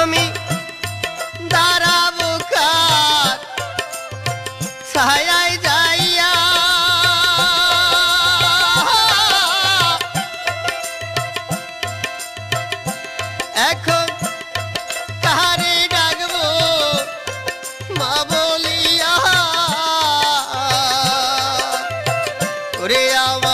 আমি দাঁড়াবো কার ছায়ায় যাইয়া, এখন কারে ডাকবো মা বলিয়া, ওরে আমার